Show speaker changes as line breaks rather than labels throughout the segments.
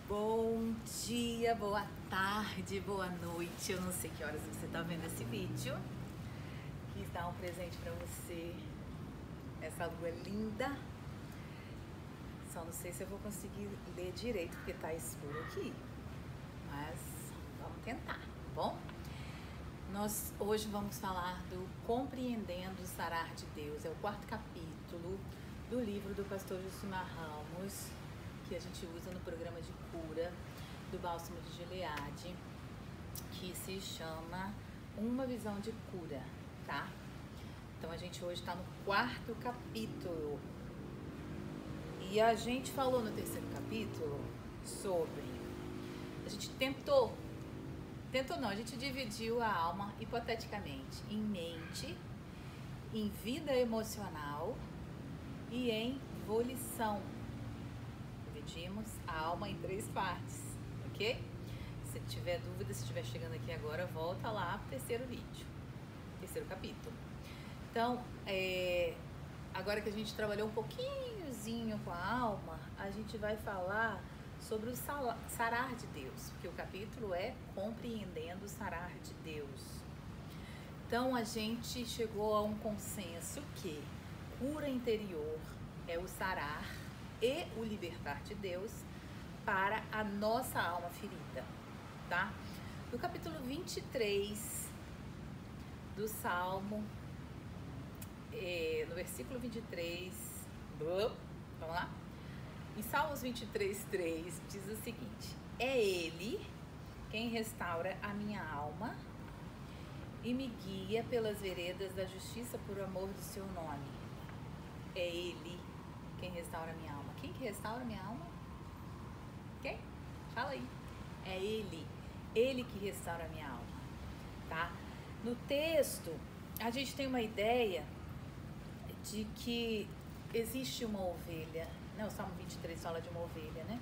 Bom dia, boa tarde, boa noite. Eu não sei que horas você está vendo esse vídeo. Quis dar um presente para você. Essa lua linda. Só não sei se eu vou conseguir ler direito porque tá escuro aqui. Mas vamos tentar, tá bom? Nós hoje vamos falar do Compreendendo o Sarar de Deus. É o 4º capítulo do livro do pastor Josimar Ramos, que a gente usa no programa de cura do Bálsamo de Gileade, que se chama Uma Visão de Cura, tá? Então a gente hoje está no 4º capítulo. E a gente falou no 3º capítulo sobre... A gente tentou não, a gente dividiu a alma hipoteticamente em mente, em vida emocional e em volição. Dividimos a alma em 3 partes, ok? Se tiver dúvida, se estiver chegando aqui agora, volta lá pro 3º vídeo, 3º capítulo. Então, agora que a gente trabalhou um pouquinhozinho com a alma, a gente vai falar sobre o sarar de Deus, porque o capítulo é Compreendendo o Sarar de Deus. Então, a gente chegou a um consenso que cura interior é o sarar e o libertar de Deus para a nossa alma ferida, tá? No capítulo 23 do Salmo, no versículo 23, vamos lá? Em Salmos 23:3 diz o seguinte: é Ele quem restaura a minha alma e me guia pelas veredas da justiça por amor do seu nome. É Ele quem restaura a minha alma. Quem que restaura a minha alma? Quem? Fala aí. É Ele. Ele que restaura a minha alma, tá? No texto, a gente tem uma ideia de que existe uma ovelha. Não, o Salmo 23 fala de uma ovelha, né?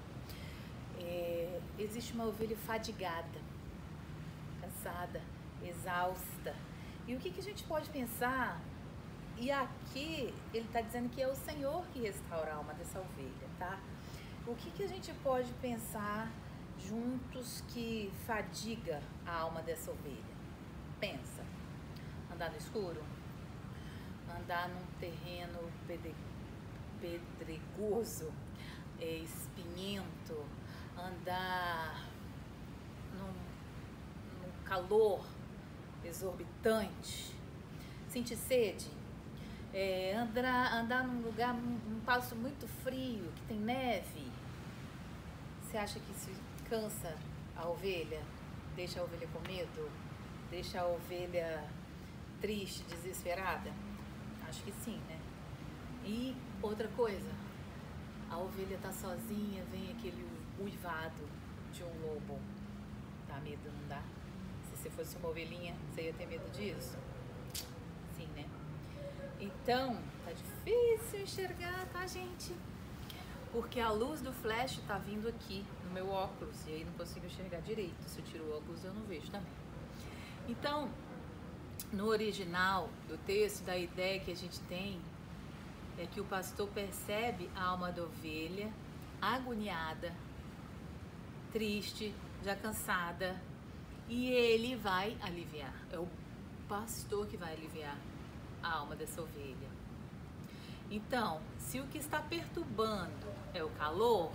Existe uma ovelha fadigada, cansada, exausta. E o que a gente pode pensar? E aqui ele está dizendo que é o Senhor que restaura a alma dessa ovelha, tá? O que a gente pode pensar juntos que fadiga a alma dessa ovelha? Pensa. Andar no escuro? Andar num terreno pedregoso, espinhento? Andar num calor exorbitante? Sentir sede? Andar num lugar, num passo muito frio, que tem neve. Você acha que isso cansa a ovelha? Deixa a ovelha com medo? Deixa a ovelha triste, desesperada? Acho que sim, né? E outra coisa, a ovelha tá sozinha, vem aquele uivado de um lobo. Dá medo, não dá? Se você fosse uma ovelhinha, você ia ter medo disso? Sim, né? Então, tá difícil enxergar, tá, gente? Porque a luz do flash tá vindo aqui no meu óculos e aí não consigo enxergar direito. Se eu tiro o óculos, eu não vejo também. Então, no original do texto, da ideia que a gente tem é que o pastor percebe a alma da ovelha agoniada, triste, já cansada, e ele vai aliviar. É o pastor que vai aliviar a alma dessa ovelha. Então, se o que está perturbando é o calor,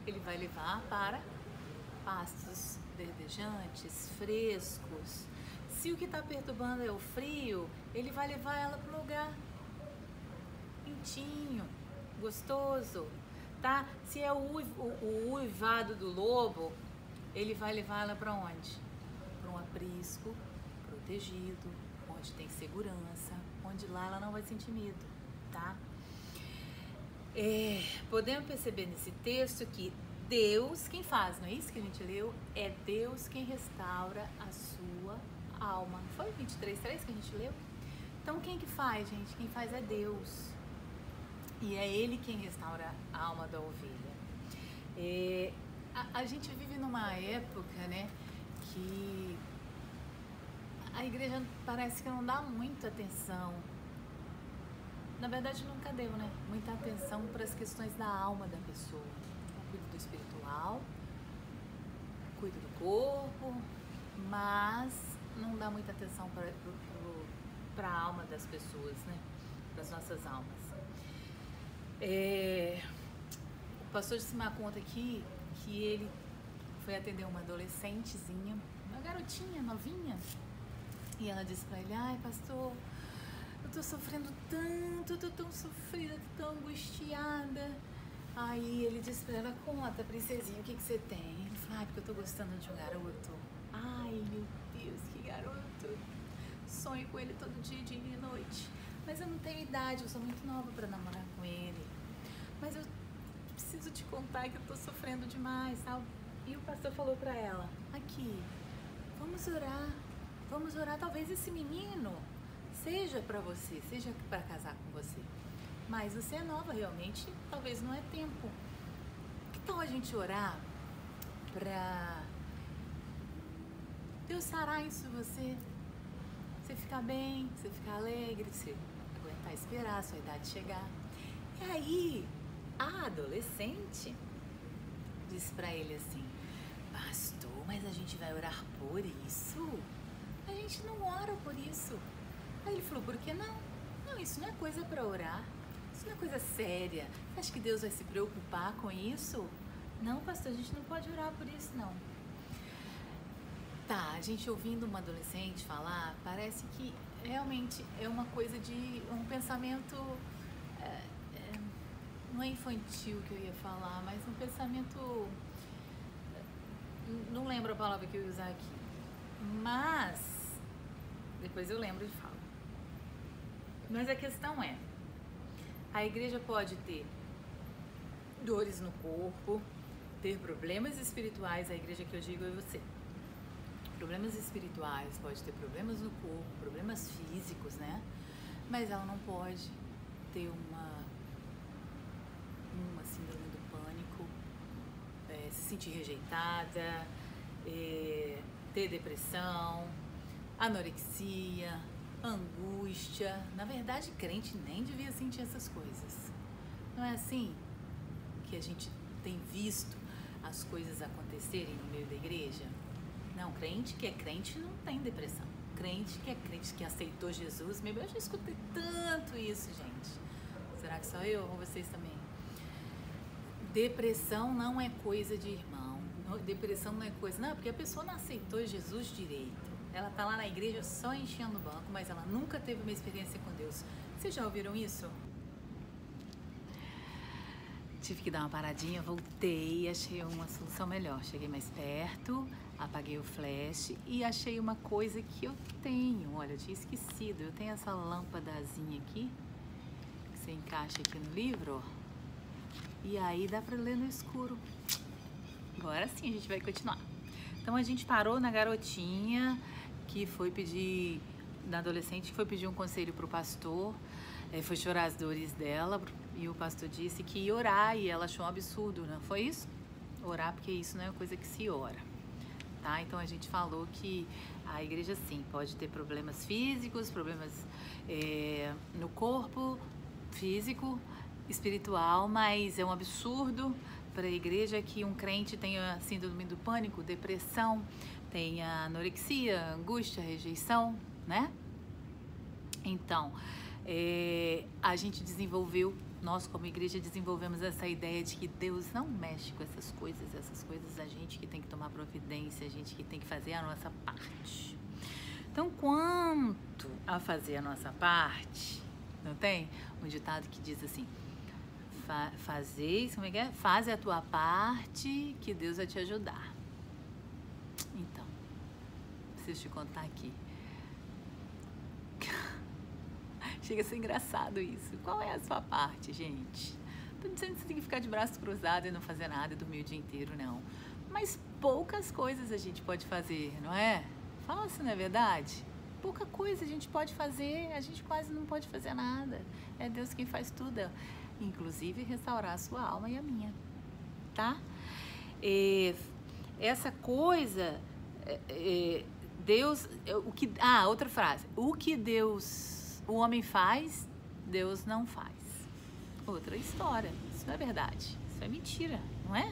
ele vai levar para pastos verdejantes, frescos. Se o que está perturbando é o frio, ele vai levar ela para um lugar quentinho, gostoso, tá? Se é o uivado do lobo, ele vai levar ela para onde? Para um aprisco protegido, onde tem segurança, onde lá ela não vai sentir medo, tá? Podemos perceber nesse texto que Deus quem faz, não é isso que a gente leu? É Deus quem restaura a sua alma. Foi 23:3 que a gente leu? Então quem que faz, gente? Quem faz é Deus. E é Ele quem restaura a alma da ovelha. A gente vive numa época, né, que a igreja parece que não dá muita atenção. Na verdade, nunca deu, né? Muita atenção para as questões da alma da pessoa. Eu cuido do espiritual, cuida do corpo, mas não dá muita atenção para a alma das pessoas, né? Para as nossas almas. O pastor Josimar conta aqui que ele foi atender uma adolescentezinha, uma garotinha novinha, e ela disse para ele: ai, pastor, eu tô sofrendo tanto, eu tô tão sofrida, tô tão angustiada. Aí ele disse pra ela: conta, princesinha, o que você tem? Ele falou: ai, porque eu tô gostando de um garoto. Ai, meu Deus, que garoto. Sonho com ele todo dia e noite. Mas eu não tenho idade, eu sou muito nova pra namorar com ele. Mas eu preciso te contar que eu tô sofrendo demais, tal. E o pastor falou pra ela: aqui, vamos orar, talvez esse menino seja pra você, seja pra casar com você. Mas você é nova realmente, talvez não é tempo. Que tal a gente orar pra Deus sarar isso em você? Você ficar bem, você ficar alegre, você aguentar esperar a sua idade chegar. E aí, a adolescente disse pra ele assim: pastor, mas a gente vai orar por isso? A gente não ora por isso. Aí ele falou: por que não? Não, isso não é coisa pra orar. Isso não é coisa séria. Você acha que Deus vai se preocupar com isso? Não, pastor, a gente não pode orar por isso, não. Tá, a gente ouvindo uma adolescente falar, parece que realmente é uma coisa de um pensamento, não é infantil que eu ia falar, mas um pensamento, não lembro a palavra que eu ia usar aqui, mas depois eu lembro e falo. Mas a questão é: a igreja pode ter dores no corpo, ter problemas espirituais, a igreja que eu digo é você. Problemas espirituais, pode ter problemas no corpo, problemas físicos, né? Mas ela não pode ter uma síndrome do pânico, se sentir rejeitada, ter depressão, anorexia, angústia. Na verdade, crente nem devia sentir essas coisas. Não é assim que a gente tem visto as coisas acontecerem no meio da igreja? Não, crente que é crente não tem depressão. Crente que é crente que aceitou Jesus, eu já escutei tanto isso, gente. Será que só eu ou vocês também? Depressão não é coisa de irmão. Depressão não é coisa... Não, porque a pessoa não aceitou Jesus direito. Ela tá lá na igreja só enchendo o banco, mas ela nunca teve uma experiência com Deus. Vocês já ouviram isso? Tive que dar uma paradinha, voltei e achei uma solução melhor. Cheguei mais perto, apaguei o flash e achei uma coisa que eu tenho. Olha, eu tinha esquecido. Eu tenho essa lâmpadazinha aqui, que você encaixa aqui no livro, ó. E aí dá pra ler no escuro. Agora sim a gente vai continuar. Então a gente parou na garotinha que foi pedir, na adolescente que foi pedir um conselho pro pastor, foi chorar as dores dela, e o pastor disse que ia orar, e ela achou um absurdo, não foi isso? Orar, porque isso não é coisa que se ora, tá? Então a gente falou que a igreja sim pode ter problemas físicos, problemas no corpo físico, espiritual, mas é um absurdo para a igreja que um crente tenha síndrome do pânico, depressão, tenha anorexia, angústia, rejeição, né? Então, a gente desenvolveu, nós como igreja desenvolvemos essa ideia de que Deus não mexe com essas coisas a gente que tem que tomar providência, a gente que tem que fazer a nossa parte. Então, quanto a fazer a nossa parte, não tem um ditado que diz assim: faz a tua parte que Deus vai te ajudar. Então, preciso te contar aqui. Chega a ser engraçado isso. Qual é a sua parte, gente? Tô dizendo que você tem que ficar de braço cruzado e não fazer nada e dormir o dia inteiro, não. Mas poucas coisas a gente pode fazer, não é? Fala se não é verdade? Pouca coisa a gente pode fazer, a gente quase não pode fazer nada. É Deus quem faz tudo, inclusive restaurar a sua alma e a minha, tá? Essa coisa, Deus, outra frase, o que o homem faz, Deus não faz. Outra história, isso não é verdade, isso é mentira, não é?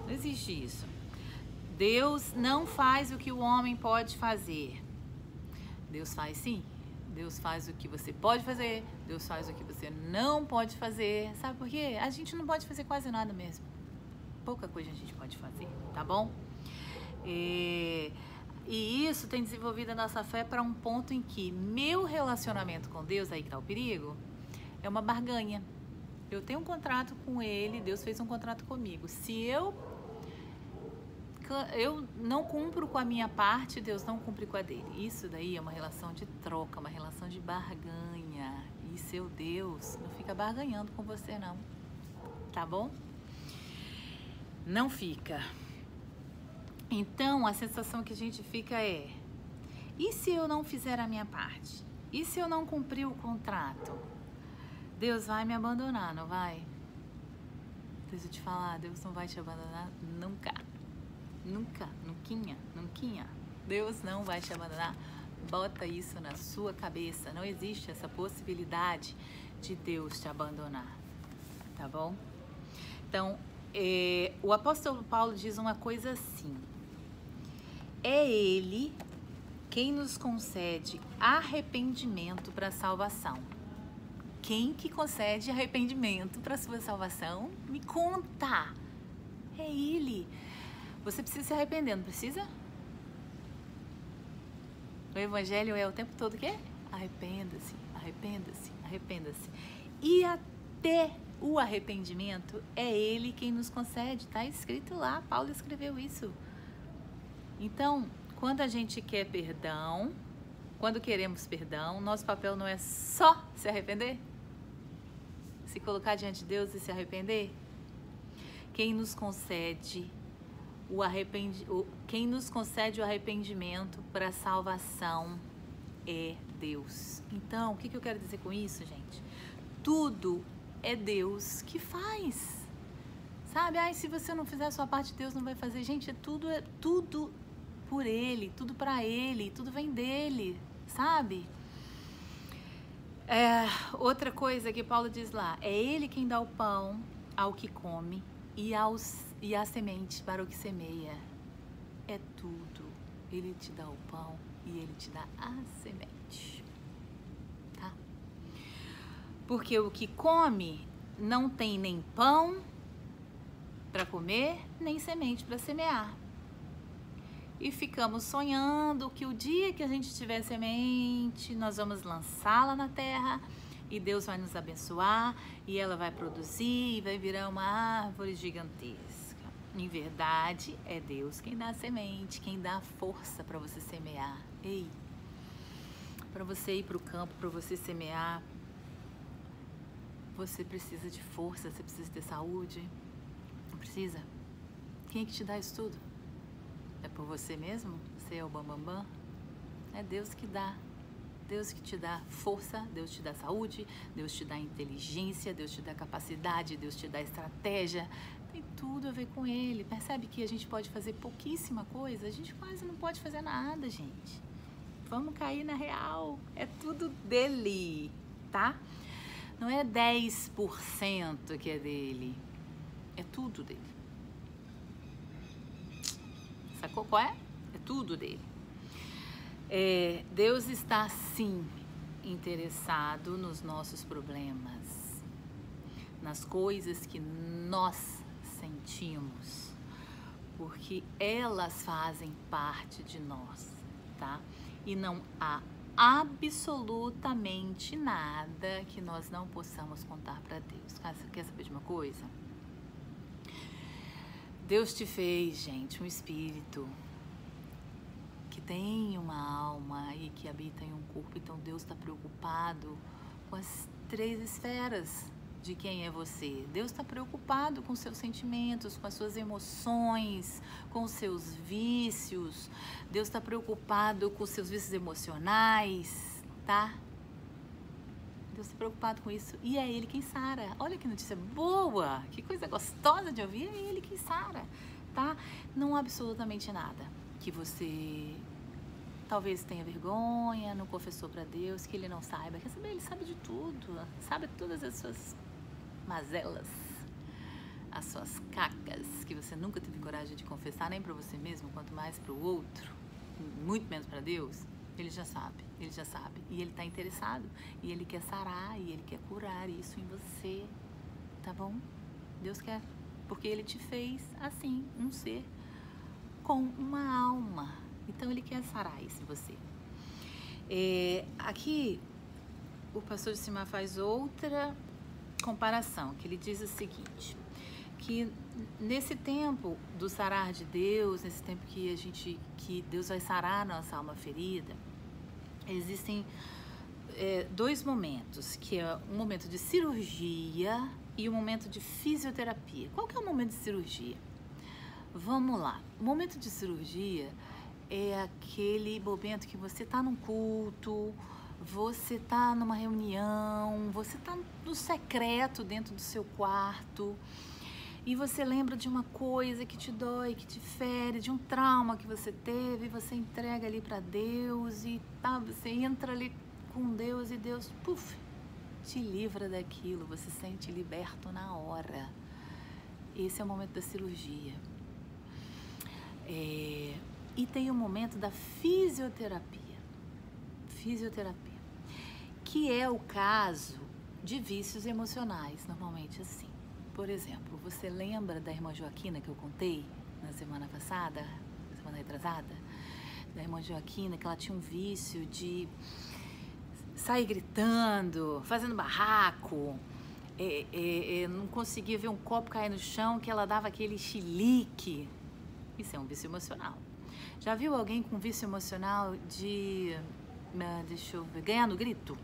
Não existe isso. Deus não faz o que o homem pode fazer. Deus faz sim. Deus faz o que você pode fazer. Deus faz o que você não pode fazer. Sabe por quê? A gente não pode fazer quase nada mesmo. Pouca coisa a gente pode fazer, tá bom? E isso tem desenvolvido a nossa fé para um ponto em que meu relacionamento com Deus, aí que tá o perigo, é uma barganha. Eu tenho um contrato com Ele, Deus fez um contrato comigo. Se eu não cumpro com a minha parte, Deus não cumpre com a dele. Isso daí é uma relação de troca, uma relação de barganha. E seu Deus não fica barganhando com você não, tá bom? Não fica. Então a sensação que a gente fica é: e se eu não fizer a minha parte? E se eu não cumprir o contrato? Deus vai me abandonar, não vai? Deixa eu te falar, Deus não vai te abandonar nunca. Nunca, nunca. Deus não vai te abandonar. Bota isso na sua cabeça. Não existe essa possibilidade de Deus te abandonar. Tá bom? Então, o apóstolo Paulo diz uma coisa assim: é Ele quem nos concede arrependimento para a salvação. Quem que concede arrependimento para a sua salvação? Me conta! É Ele. Você precisa se arrepender, não precisa? O evangelho é o tempo todo o quê? Arrependa-se, arrependa-se, arrependa-se. E até o arrependimento é Ele quem nos concede. Está escrito lá, Paulo escreveu isso. Então, quando a gente quer perdão, quando queremos perdão, nosso papel não é só se arrepender? Se colocar diante de Deus e se arrepender? Quem nos concede quem nos concede o arrependimento para a salvação é Deus. Então, o que eu quero dizer com isso, gente? Tudo é Deus que faz. Sabe? Ai, se você não fizer a sua parte, Deus não vai fazer. Gente, é tudo por Ele, tudo para Ele, tudo vem dEle, sabe? Outra coisa que Paulo diz lá: é Ele quem dá o pão ao que come e a semente para o que semeia. É tudo. Ele te dá o pão e Ele te dá a semente, tá? Porque o que come não tem nem pão para comer, nem semente para semear. E ficamos sonhando que o dia que a gente tiver semente, nós vamos lançá-la na terra e Deus vai nos abençoar e ela vai produzir e vai virar uma árvore gigantesca. Em verdade, é Deus quem dá a semente, quem dá a força para você semear. Ei, para você ir para o campo, para você semear, você precisa de força, você precisa ter saúde. Não precisa? Quem é que te dá isso tudo? É por você mesmo? Você é o bambambam? É Deus que dá. Deus que te dá força, Deus te dá saúde, Deus te dá inteligência, Deus te dá capacidade, Deus te dá estratégia. Tem tudo a ver com Ele. Percebe que a gente pode fazer pouquíssima coisa? A gente quase não pode fazer nada, gente. Vamos cair na real. É tudo dele, tá? Não é 10% que é dele. É tudo dele. Sacou qual é? É tudo dele. Deus está sim interessado nos nossos problemas, nas coisas que nós sentimos, porque elas fazem parte de nós, tá? E não há absolutamente nada que nós não possamos contar para Deus. Quer saber de uma coisa? Deus te fez, gente, um espírito que tem uma alma e que habita em um corpo. Então Deus está preocupado com as 3 esferas de quem é você. Deus está preocupado com seus sentimentos, com as suas emoções, com os seus vícios. Deus está preocupado com os seus vícios emocionais, tá? Deus está preocupado com isso e é Ele quem sara. Olha que notícia boa, que coisa gostosa de ouvir. É Ele quem sara, tá? Não há absolutamente nada que você talvez tenha vergonha, não confessou para Deus, que Ele não saiba. Quer saber? Ele sabe de tudo, sabe todas as suas mazelas, as suas cacas que você você nunca teve coragem de confessar nem para você mesmo, quanto mais para o outro, muito menos para Deus, ele já sabe. E ele está interessado, e ele quer sarar, e ele quer curar isso em você, tá bom? Deus quer, porque ele te fez assim, um ser com uma alma. Então ele quer sarar isso em você. Aqui o pastor Josimar faz outra comparação, que ele diz o seguinte, que nesse tempo do sarar de Deus, nesse tempo que Deus vai sarar a nossa alma ferida, existem dois momentos, que é um momento de cirurgia e um momento de fisioterapia. Qual que é o momento de cirurgia? Vamos lá. O momento de cirurgia é aquele momento que você está num culto, você está numa reunião, você está no secreto dentro do seu quarto e você lembra de uma coisa que te dói, que te fere, de um trauma que você teve, você entrega ali para Deus e você entra ali com Deus e Deus, puf, te livra daquilo, você se sente liberto na hora. Esse é o momento da cirurgia. E tem o momento da fisioterapia, que é o caso de vícios emocionais, normalmente assim. Por exemplo, você lembra da irmã Joaquina que eu contei na semana passada, semana retrasada? Da irmã Joaquina, que ela tinha um vício de sair gritando, fazendo barraco, não conseguia ver um copo cair no chão, que ela dava aquele chilique. Isso é um vício emocional. Já viu alguém com vício emocional de, deixa eu ver, ganhar no grito?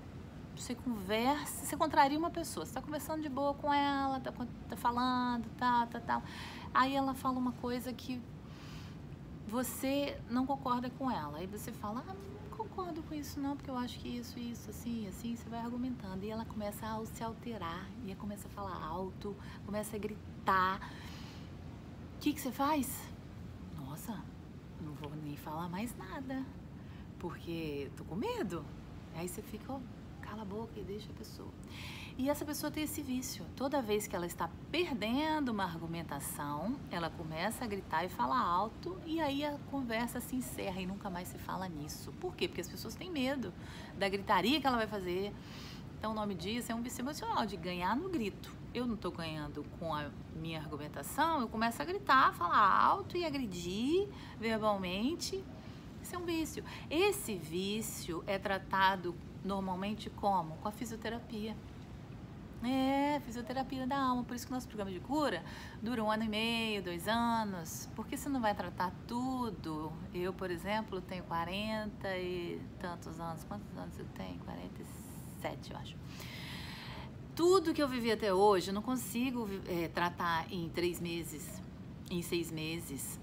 Você conversa, você contraria uma pessoa, você está conversando de boa com ela, tá falando, tal. Aí ela fala uma coisa que você não concorda com ela. Aí você fala, não concordo com isso não, porque eu acho que isso, assim, você vai argumentando. E ela começa a se alterar, e começa a falar alto, começa a gritar. O que você faz? Nossa, não vou nem falar mais nada, porque tô com medo. Aí você fica, ó, cala a boca e deixa a pessoa. E essa pessoa tem esse vício. Toda vez que ela está perdendo uma argumentação, ela começa a gritar e falar alto, e aí a conversa se encerra e nunca mais se fala nisso. Por quê? Porque as pessoas têm medo da gritaria que ela vai fazer. Então o nome disso é um vício emocional, de ganhar no grito. Eu não estou ganhando com a minha argumentação, eu começo a gritar, falar alto e agredir verbalmente. Isso é um vício. Esse vício é tratado normalmente como? Com a fisioterapia. Fisioterapia da alma. Por isso que o nosso programa de cura dura 1 ano e meio, 2 anos. Porque você não vai tratar tudo. Eu, por exemplo, tenho 40 e tantos anos. Quantos anos eu tenho? 47, eu acho. Tudo que eu vivi até hoje, eu não consigo tratar em 3 meses, em 6 meses.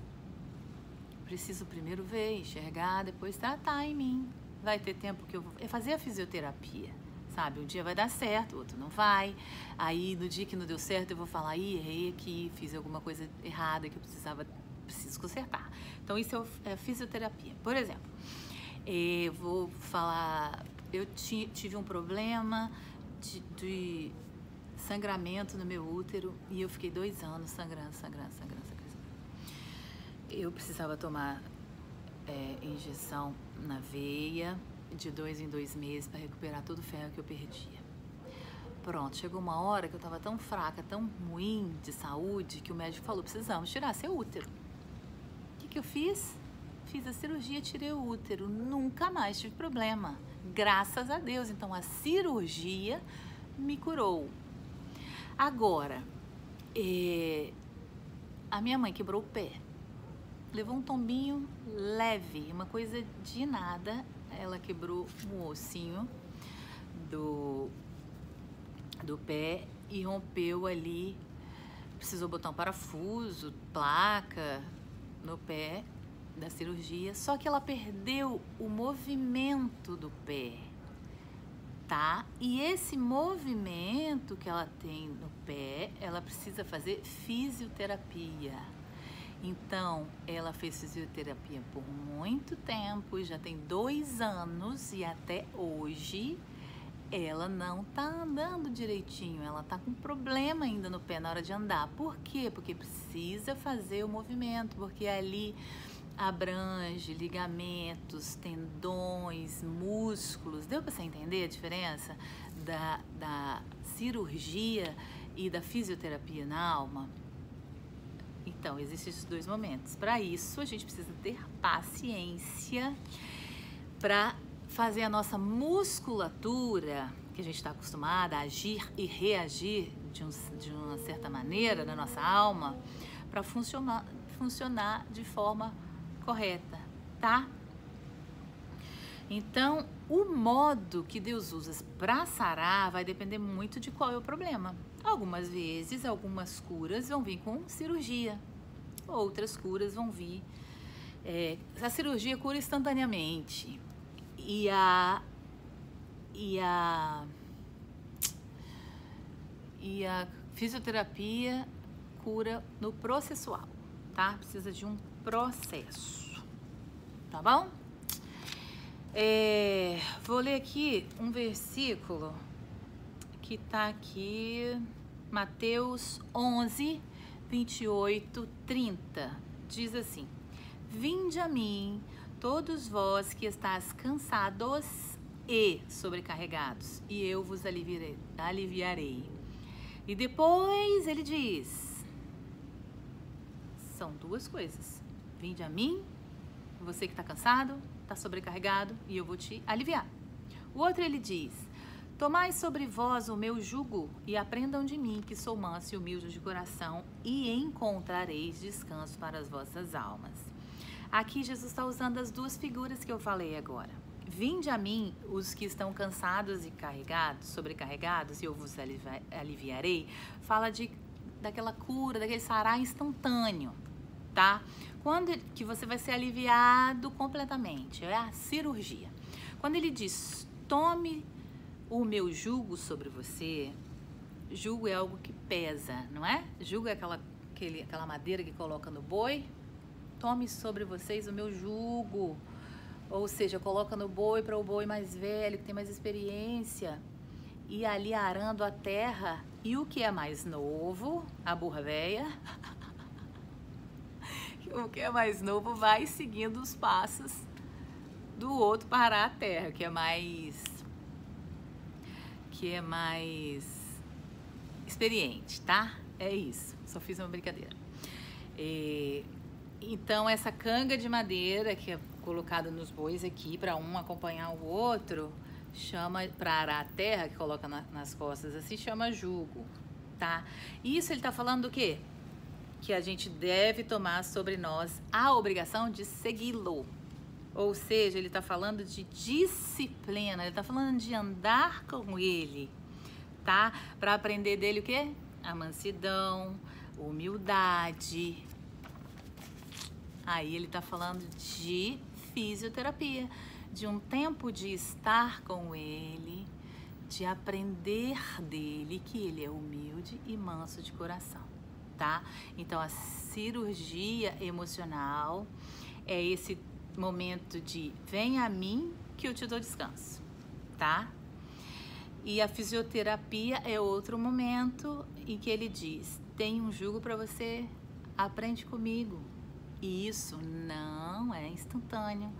Preciso primeiro ver, enxergar, depois tratar em mim. Vai ter tempo que eu vou fazer a fisioterapia, sabe? Um dia vai dar certo, o outro não vai. Aí, no dia que não deu certo, eu vou falar, errei aqui, fiz alguma coisa errada que eu preciso consertar. Então, isso é fisioterapia. Por exemplo, vou falar, eu tive um problema de sangramento no meu útero e eu fiquei 2 anos sangrando. Eu precisava tomar injeção na veia de 2 em 2 meses para recuperar todo o ferro que eu perdia. Pronto, chegou uma hora que eu estava tão fraca, tão ruim de saúde, que o médico falou, precisamos tirar seu útero. O que eu fiz? Fiz a cirurgia, tirei o útero, nunca mais tive problema, graças a Deus. Então a cirurgia me curou. Agora, a minha mãe quebrou o pé, levou um tombinho leve, uma coisa de nada, ela quebrou um ossinho do pé e rompeu ali, precisou botar um parafuso, placa no pé da cirurgia, só que ela perdeu o movimento do pé, tá? E esse movimento que ela tem no pé, ela precisa fazer fisioterapia. Então, ela fez fisioterapia por muito tempo, já tem 2 anos e até hoje ela não tá andando direitinho, ela tá com problema ainda no pé na hora de andar. Por quê? Porque precisa fazer o movimento, porque ali abrange ligamentos, tendões, músculos. Deu para você entender a diferença da cirurgia e da fisioterapia na alma? Então, existem esses dois momentos. Para isso, a gente precisa ter paciência para fazer a nossa musculatura, que a gente está acostumada a agir e reagir de uma certa maneira na nossa alma, para funcionar de forma correta, tá? Então, o modo que Deus usa para sarar vai depender muito de qual é o problema. Algumas vezes, algumas curas vão vir com cirurgia, outras curas vão vir... a cirurgia cura instantaneamente e a fisioterapia cura no processual, tá? Precisa de um processo, tá bom? Vou ler aqui um versículo que tá aqui, Mateus 11, 28, 30, diz assim: Vinde a mim, todos vós que estáis cansados e sobrecarregados, e eu vos aliviarei. E depois ele diz, são duas coisas: vinde a mim, você que está cansado, está sobrecarregado, e eu vou te aliviar. O outro ele diz: tomai sobre vós o meu jugo e aprendam de mim, que sou manso e humilde de coração, e encontrareis descanso para as vossas almas. Aqui Jesus está usando as duas figuras que eu falei agora. Vinde a mim, os que estão cansados e carregados, sobrecarregados, e eu vos aliviarei. Fala daquela cura, daquele sarar instantâneo, tá? Quando que você vai ser aliviado completamente, é a cirurgia. Quando ele diz, tome o meu jugo sobre você, jugo é algo que pesa, não é? Jugo é aquela madeira que coloca no boi. Tome sobre vocês o meu jugo, ou seja, coloca no boi para o boi mais velho, que tem mais experiência, e ali arando a terra. E o que é mais novo, a burra velha, o que é mais novo vai seguindo os passos do outro para arar a terra, que é mais experiente, tá? É isso, só fiz uma brincadeira. Então, essa canga de madeira que é colocada nos bois aqui para um acompanhar o outro, chama, para arar a terra, que coloca nas costas assim, chama jugo, tá? Isso ele tá falando do quê? Que a gente deve tomar sobre nós a obrigação de segui-lo. Ou seja, ele tá falando de disciplina, ele tá falando de andar com ele, tá? Para aprender dele o quê? A mansidão, humildade. Aí ele tá falando de fisioterapia, de um tempo de estar com ele, de aprender dele que ele é humilde e manso de coração, tá? Então a cirurgia emocional é esse momento de vem a mim que eu te dou descanso, tá? E a fisioterapia é outro momento em que ele diz, tem um jugo para você, aprende comigo. E isso não é instantâneo,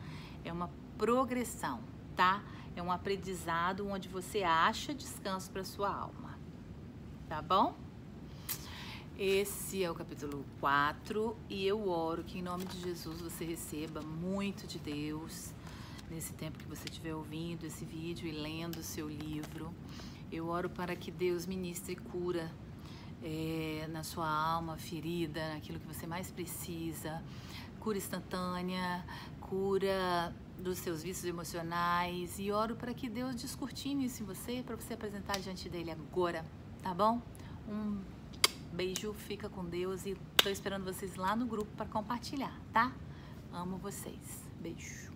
é uma progressão, tá? É um aprendizado onde você acha descanso para sua alma, tá bom? Esse é o capítulo 4 e eu oro que em nome de Jesus você receba muito de Deus nesse tempo que você estiver ouvindo esse vídeo e lendo o seu livro. Eu oro para que Deus ministre cura na sua alma ferida, naquilo que você mais precisa, cura instantânea, cura dos seus vícios emocionais, e oro para que Deus descortine isso em você, para você apresentar diante dele agora, tá bom? Um beijo, fica com Deus e tô esperando vocês lá no grupo para compartilhar, tá? Amo vocês. Beijo.